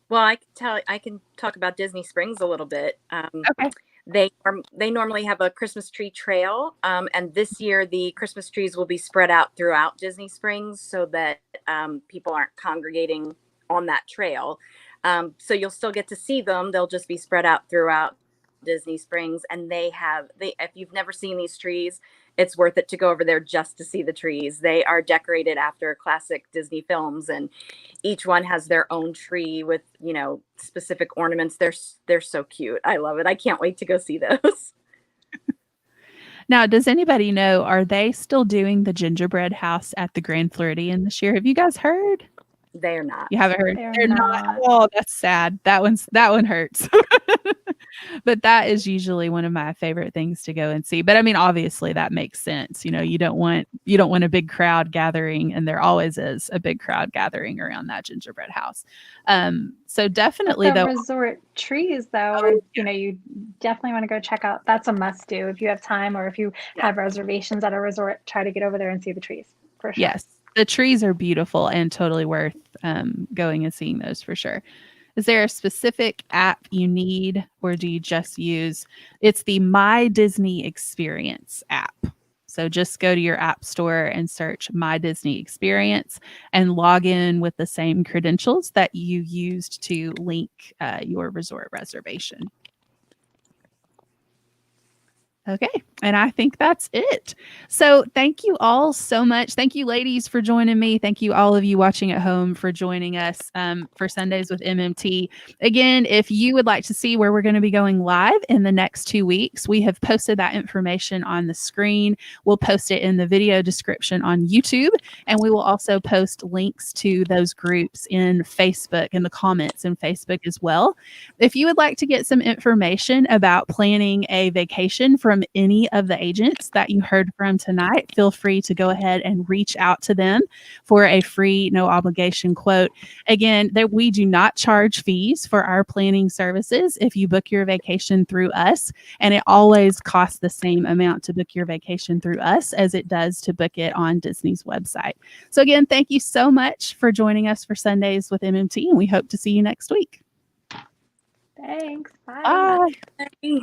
Well, I can talk about Disney Springs a little bit. Okay. They normally have a Christmas tree trail, and this year the Christmas trees will be spread out throughout Disney Springs so that people aren't congregating on that trail. So you'll still get to see them. They'll just be spread out throughout Disney Springs, and if you've never seen these trees, it's worth it to go over there just to see the trees. They are decorated after classic Disney films, and each one has their own tree with, specific ornaments. They're so cute. I love it. I can't wait to go see those. Now, does anybody know, are they still doing the gingerbread house at the Grand Floridian this year? Have you guys heard? They are not. You haven't heard? They're not. Oh, that's sad. That one hurts. But that is usually one of my favorite things to go and see. But I mean, obviously that makes sense. You don't want a big crowd gathering, and there always is a big crowd gathering around that gingerbread house. So definitely the though. resort trees though, you definitely want to go check out. That's a must do if you have time, or if you have reservations at a resort, try to get over there and see the trees for sure. Yes. The trees are beautiful and totally worth going and seeing those for sure. Is there a specific app you need, or do you just use? It's the My Disney Experience app. So just go to your app store and search My Disney Experience and log in with the same credentials that you used to link your resort reservation. Okay. And I think that's it. So thank you all so much. Thank you, ladies, for joining me. Thank you, all of you watching at home, for joining us for Sundays with MMT. Again, if you would like to see where we're going to be going live in the next 2 weeks, we have posted that information on the screen. We'll post it in the video description on YouTube, and we will also post links to those groups in Facebook, in the comments in Facebook as well. If you would like to get some information about planning a vacation from any of the agents that you heard from tonight, feel free to go ahead and reach out to them for a free, no obligation quote. Again, that we do not charge fees for our planning services if you book your vacation through us, and it always costs the same amount to book your vacation through us as it does to book it on Disney's website. So again, thank you so much for joining us for Sundays with MMT, and we hope to see you next week. Thanks. Bye. Bye. Bye.